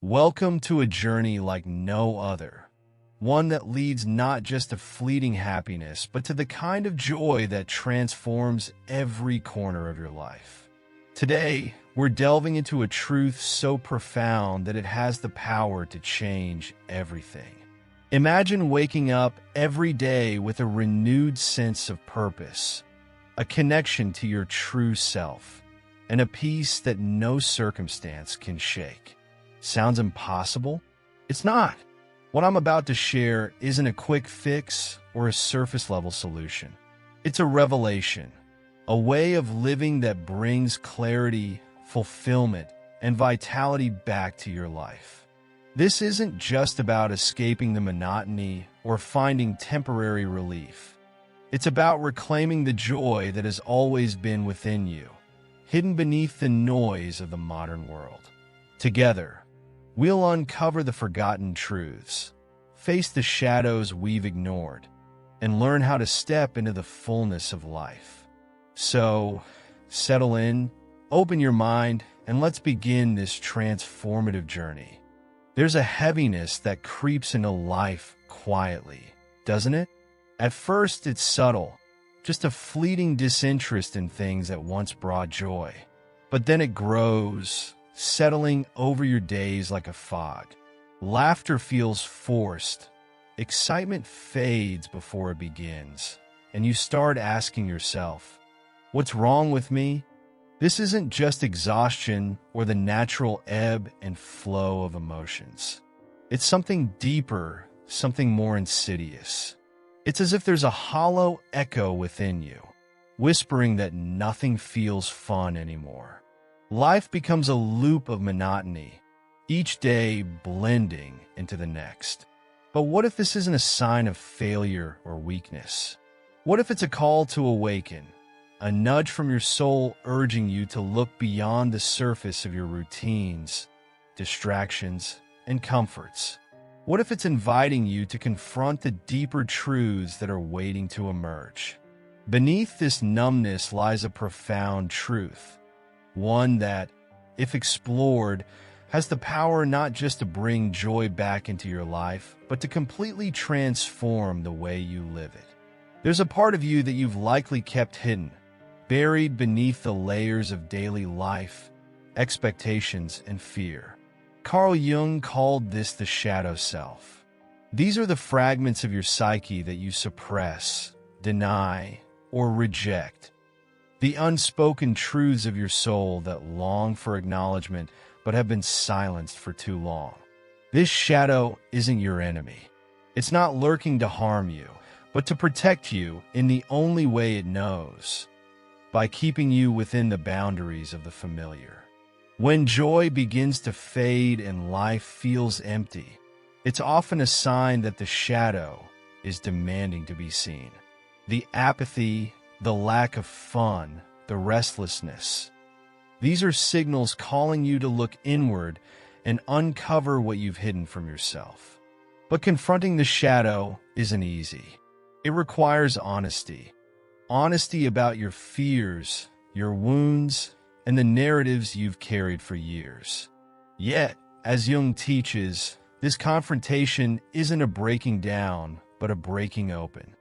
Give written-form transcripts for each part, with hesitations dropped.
Welcome to a journey like no other, one that leads not just to fleeting happiness, but to the kind of joy that transforms every corner of your life. Today, we're delving into a truth so profound that it has the power to change everything. Imagine waking up every day with a renewed sense of purpose, a connection to your true self, and a peace that no circumstance can shake. Sounds impossible? It's not. What I'm about to share isn't a quick fix or a surface-level solution. It's a revelation, a way of living that brings clarity, fulfillment, and vitality back to your life. This isn't just about escaping the monotony or finding temporary relief. It's about reclaiming the joy that has always been within you, hidden beneath the noise of the modern world. Together, we'll uncover the forgotten truths, face the shadows we've ignored, and learn how to step into the fullness of life. So, settle in, open your mind, and let's begin this transformative journey. There's a heaviness that creeps into life quietly, doesn't it? At first, it's subtle, just a fleeting disinterest in things that once brought joy. But then it grows, settling over your days like a fog. Laughter feels forced. Excitement fades before it begins, and you start asking yourself, what's wrong with me? This isn't just exhaustion or the natural ebb and flow of emotions. It's something deeper, something more insidious. It's as if there's a hollow echo within you, whispering that nothing feels fun anymore. Life becomes a loop of monotony, each day blending into the next. But what if this isn't a sign of failure or weakness? What if it's a call to awaken, a nudge from your soul urging you to look beyond the surface of your routines, distractions, and comforts? What if it's inviting you to confront the deeper truths that are waiting to emerge? Beneath this numbness lies a profound truth. One that, if explored, has the power not just to bring joy back into your life, but to completely transform the way you live it. There's a part of you that you've likely kept hidden, buried beneath the layers of daily life, expectations, and fear. Carl Jung called this the shadow self. These are the fragments of your psyche that you suppress, deny, or reject. The unspoken truths of your soul that long for acknowledgement but have been silenced for too long. This shadow isn't your enemy. It's not lurking to harm you, but to protect you in the only way it knows, by keeping you within the boundaries of the familiar. When joy begins to fade and life feels empty, it's often a sign that the shadow is demanding to be seen. The apathy, the lack of fun, the restlessness. These are signals calling you to look inward and uncover what you've hidden from yourself. But confronting the shadow isn't easy. It requires honesty. Honesty about your fears, your wounds, and the narratives you've carried for years. Yet, as Jung teaches, this confrontation isn't a breaking down, but a breaking open.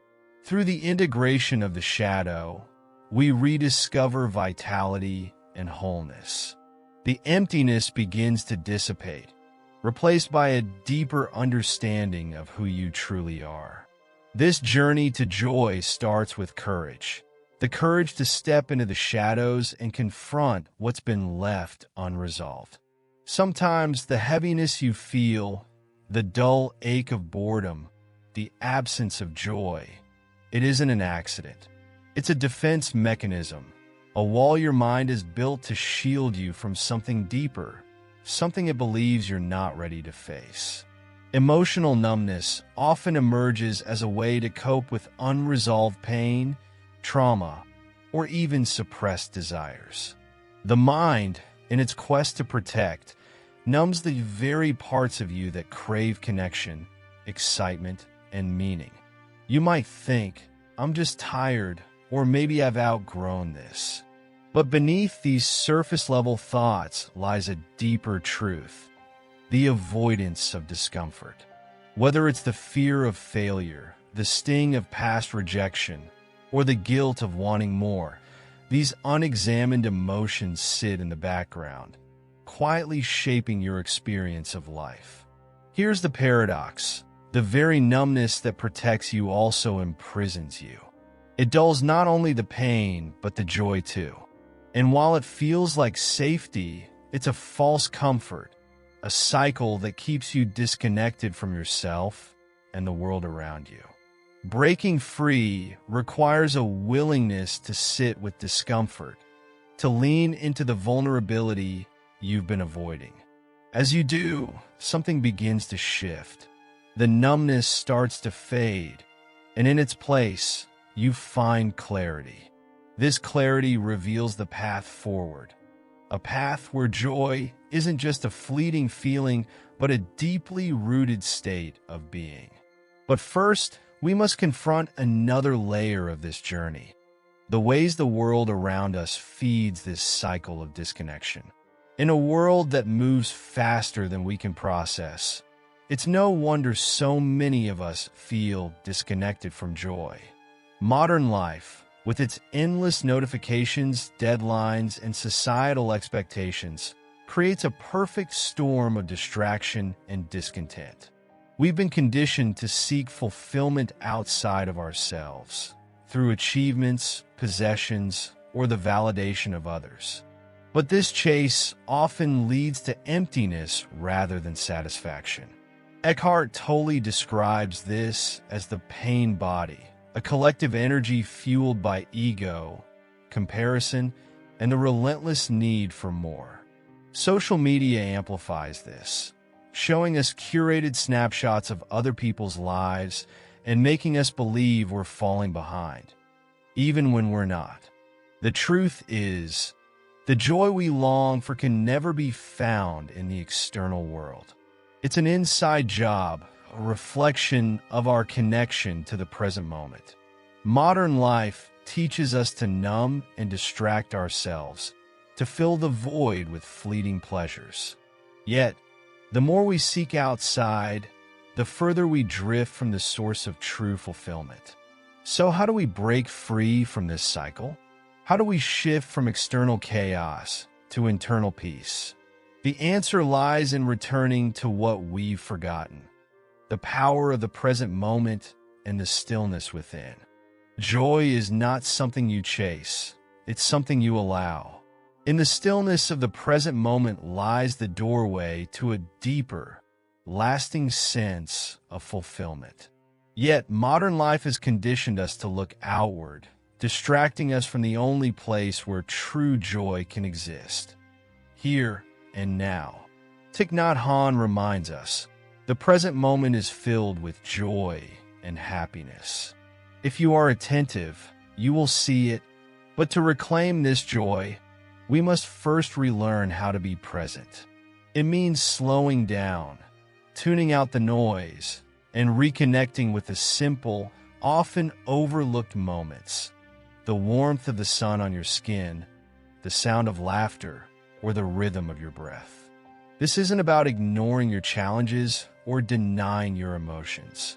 Through the integration of the shadow, we rediscover vitality and wholeness. The emptiness begins to dissipate, replaced by a deeper understanding of who you truly are. This journey to joy starts with courage. The courage to step into the shadows and confront what's been left unresolved. Sometimes the heaviness you feel, the dull ache of boredom, the absence of joy, it isn't an accident. It's a defense mechanism, a wall your mind is built to shield you from something deeper, something it believes you're not ready to face. Emotional numbness often emerges as a way to cope with unresolved pain, trauma, or even suppressed desires. The mind, in its quest to protect, numbs the very parts of you that crave connection, excitement, and meaning. You might think, I'm just tired, or maybe I've outgrown this. But beneath these surface-level thoughts lies a deeper truth. the avoidance of discomfort. Whether it's the fear of failure, the sting of past rejection, or the guilt of wanting more, these unexamined emotions sit in the background, quietly shaping your experience of life. Here's the paradox. The very numbness that protects you also imprisons you. It dulls not only the pain, but the joy too. And while it feels like safety, it's a false comfort, a cycle that keeps you disconnected from yourself and the world around you. Breaking free requires a willingness to sit with discomfort, to lean into the vulnerability you've been avoiding. As you do, something begins to shift. The numbness starts to fade, and in its place, you find clarity. This clarity reveals the path forward, a path where joy isn't just a fleeting feeling, but a deeply rooted state of being. But first, we must confront another layer of this journey, the ways the world around us feeds this cycle of disconnection. In a world that moves faster than we can process, it's no wonder so many of us feel disconnected from joy. Modern life, with its endless notifications, deadlines, and societal expectations, creates a perfect storm of distraction and discontent. We've been conditioned to seek fulfillment outside of ourselves, through achievements, possessions, or the validation of others. But this chase often leads to emptiness rather than satisfaction. Eckhart Tolle describes this as the pain body, a collective energy fueled by ego, comparison, and the relentless need for more. Social media amplifies this, showing us curated snapshots of other people's lives and making us believe we're falling behind, even when we're not. The truth is, the joy we long for can never be found in the external world. It's an inside job, a reflection of our connection to the present moment. Modern life teaches us to numb and distract ourselves, to fill the void with fleeting pleasures. Yet, the more we seek outside, the further we drift from the source of true fulfillment. So how do we break free from this cycle? How do we shift from external chaos to internal peace? The answer lies in returning to what we've forgotten, the power of the present moment and the stillness within. Joy is not something you chase, it's something you allow. In the stillness of the present moment lies the doorway to a deeper, lasting sense of fulfillment. Yet, modern life has conditioned us to look outward, distracting us from the only place where true joy can exist, here and now. Thich Nhat Hanh reminds us, the present moment is filled with joy and happiness. If you are attentive, you will see it, but to reclaim this joy, we must first relearn how to be present. It means slowing down, tuning out the noise, and reconnecting with the simple, often overlooked moments. The warmth of the sun on your skin, the sound of laughter, or the rhythm of your breath. This isn't about ignoring your challenges or denying your emotions.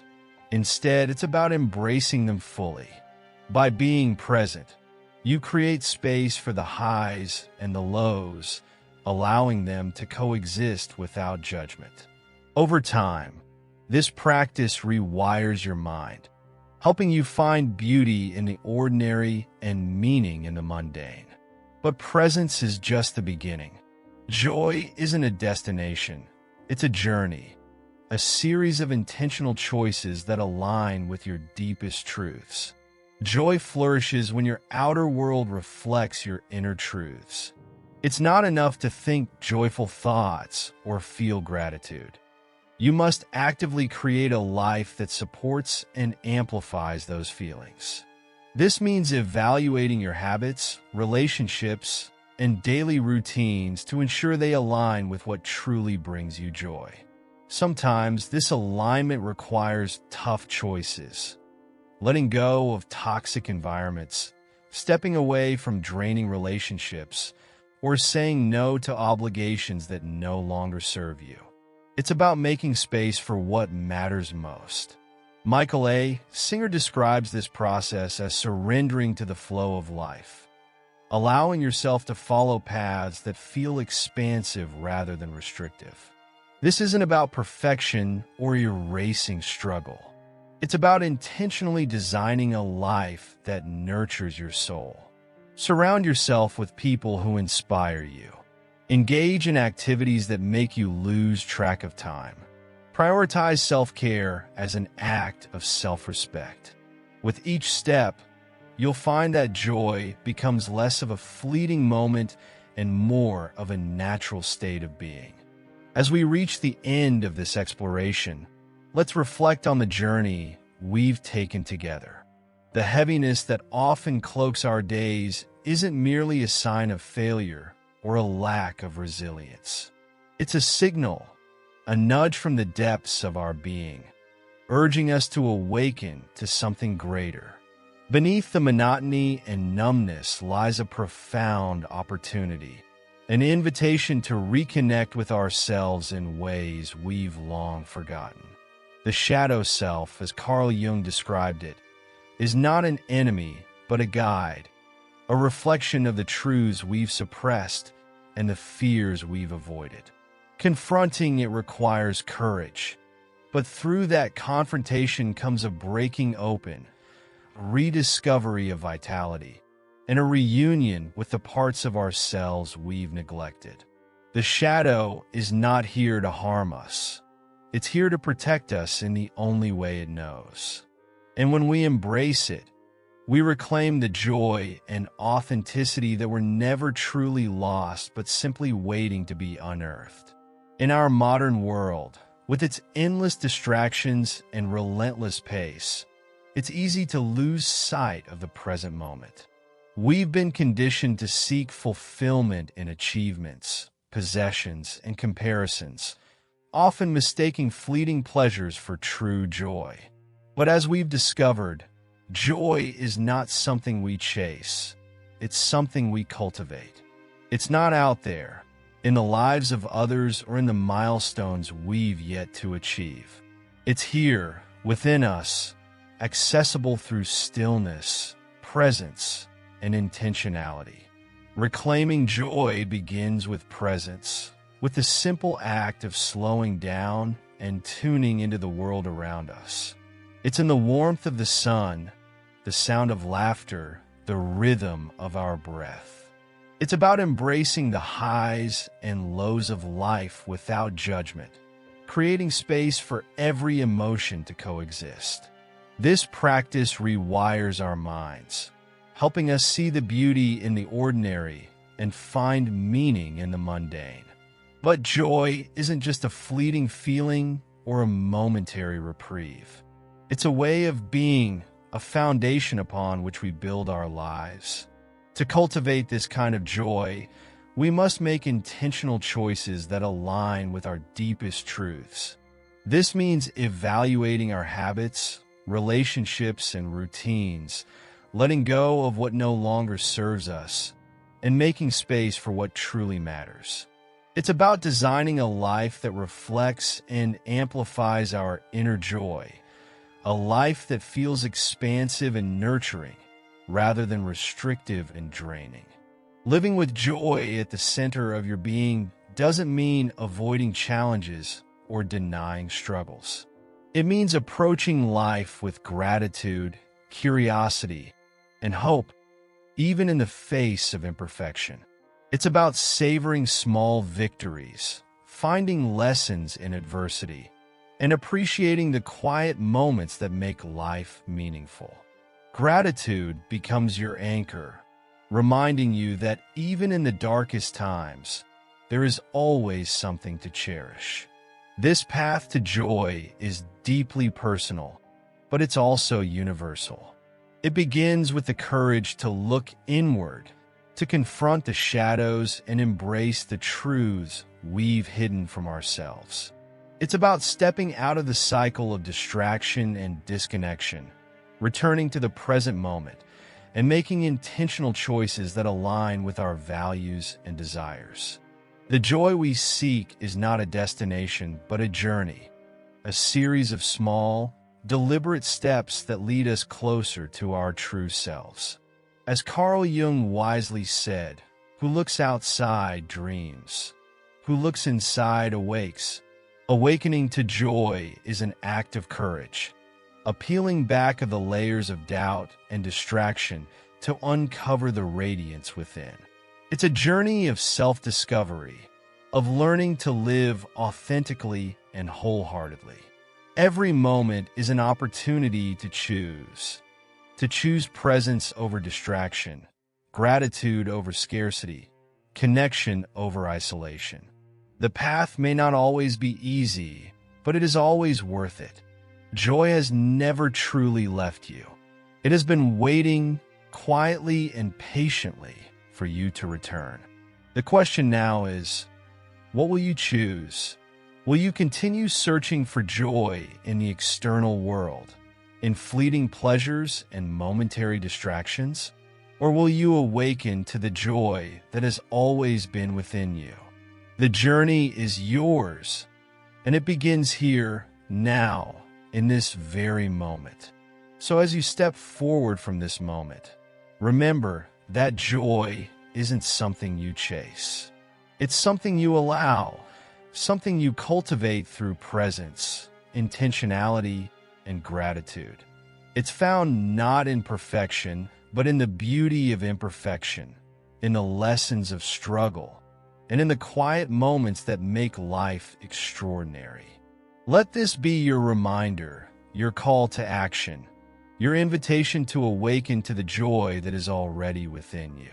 Instead, it's about embracing them fully. By being present, you create space for the highs and the lows, allowing them to coexist without judgment. Over time, this practice rewires your mind, helping you find beauty in the ordinary and meaning in the mundane. But presence is just the beginning. Joy isn't a destination, it's a journey, a series of intentional choices that align with your deepest truths. Joy flourishes when your outer world reflects your inner truths. It's not enough to think joyful thoughts or feel gratitude. You must actively create a life that supports and amplifies those feelings. This means evaluating your habits, relationships, and daily routines to ensure they align with what truly brings you joy. Sometimes this alignment requires tough choices. Letting go of toxic environments, stepping away from draining relationships, or saying no to obligations that no longer serve you. It's about making space for what matters most. Michael A. Singer describes this process as surrendering to the flow of life, allowing yourself to follow paths that feel expansive rather than restrictive. This isn't about perfection or erasing struggle. It's about intentionally designing a life that nurtures your soul. Surround yourself with people who inspire you. Engage in activities that make you lose track of time. Prioritize self-care as an act of self-respect. With each step, you'll find that joy becomes less of a fleeting moment and more of a natural state of being. As we reach the end of this exploration, let's reflect on the journey we've taken together. The heaviness that often cloaks our days isn't merely a sign of failure or a lack of resilience. It's a signal, a nudge from the depths of our being, urging us to awaken to something greater. Beneath the monotony and numbness lies a profound opportunity, an invitation to reconnect with ourselves in ways we've long forgotten. The shadow self, as Carl Jung described it, is not an enemy, but a guide, a reflection of the truths we've suppressed and the fears we've avoided. Confronting it requires courage, but through that confrontation comes a breaking open, a rediscovery of vitality, and a reunion with the parts of ourselves we've neglected. The shadow is not here to harm us. It's here to protect us in the only way it knows. And when we embrace it, we reclaim the joy and authenticity that were never truly lost but simply waiting to be unearthed. In our modern world, with its endless distractions and relentless pace, it's easy to lose sight of the present moment. We've been conditioned to seek fulfillment in achievements, possessions, and comparisons, often mistaking fleeting pleasures for true joy. But as we've discovered, joy is not something we chase. It's something we cultivate. It's not out there, in the lives of others or in the milestones we've yet to achieve. It's here, within us, accessible through stillness, presence, and intentionality. Reclaiming joy begins with presence, with the simple act of slowing down and tuning into the world around us. It's in the warmth of the sun, the sound of laughter, the rhythm of our breath. It's about embracing the highs and lows of life without judgment, creating space for every emotion to coexist. This practice rewires our minds, helping us see the beauty in the ordinary and find meaning in the mundane. But joy isn't just a fleeting feeling or a momentary reprieve. It's a way of being, a foundation upon which we build our lives. To cultivate this kind of joy, we must make intentional choices that align with our deepest truths. This means evaluating our habits, relationships, and routines, letting go of what no longer serves us, and making space for what truly matters. It's about designing a life that reflects and amplifies our inner joy, a life that feels expansive and nurturing rather than restrictive and draining. Living with joy at the center of your being doesn't mean avoiding challenges or denying struggles. It means approaching life with gratitude, curiosity, and hope, even in the face of imperfection. It's about savoring small victories, finding lessons in adversity, and appreciating the quiet moments that make life meaningful. Gratitude becomes your anchor, reminding you that even in the darkest times, there is always something to cherish. This path to joy is deeply personal, but it's also universal. It begins with the courage to look inward, to confront the shadows and embrace the truths we've hidden from ourselves. It's about stepping out of the cycle of distraction and disconnection, returning to the present moment, and making intentional choices that align with our values and desires. The joy we seek is not a destination, but a journey, a series of small, deliberate steps that lead us closer to our true selves. As Carl Jung wisely said, "Who looks outside dreams. Who looks inside awakes." Awakening to joy is an act of courage, a peeling back of the layers of doubt and distraction to uncover the radiance within. It's a journey of self-discovery, of learning to live authentically and wholeheartedly. Every moment is an opportunity to choose presence over distraction, gratitude over scarcity, connection over isolation. The path may not always be easy, but it is always worth it. Joy has never truly left you. It has been waiting quietly and patiently for you to return. The question now is, what will you choose? Will you continue searching for joy in the external world, in fleeting pleasures and momentary distractions? Or will you awaken to the joy that has always been within you? The journey is yours, and it begins here, now, in this very moment. So as you step forward from this moment, remember that joy isn't something you chase. It's something you allow, something you cultivate through presence, intentionality, and gratitude. It's found not in perfection, but in the beauty of imperfection, in the lessons of struggle, and in the quiet moments that make life extraordinary. Let this be your reminder, your call to action, your invitation to awaken to the joy that is already within you.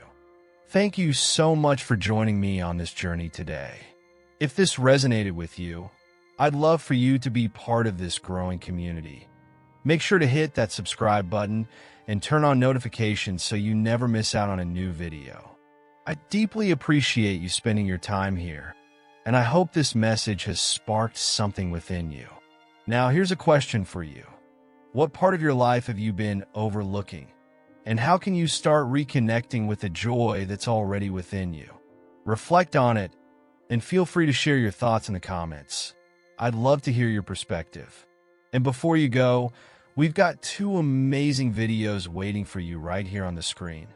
Thank you so much for joining me on this journey today. If this resonated with you, I'd love for you to be part of this growing community. Make sure to hit that subscribe button and turn on notifications so you never miss out on a new video. I deeply appreciate you spending your time here, and I hope this message has sparked something within you. Now, here's a question for you. What part of your life have you been overlooking? And how can you start reconnecting with the joy that's already within you? Reflect on it, and feel free to share your thoughts in the comments. I'd love to hear your perspective. And before you go, we've got 2 amazing videos waiting for you right here on the screen.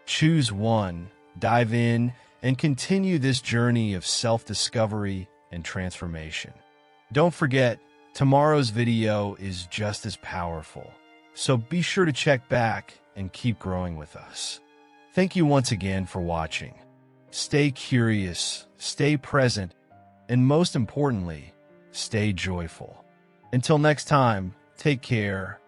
Choose one, dive in, and continue this journey of self-discovery and transformation. Don't forget, tomorrow's video is just as powerful, so be sure to check back and keep growing with us. Thank you once again for watching. Stay curious, stay present, and most importantly, stay joyful. Until next time, take care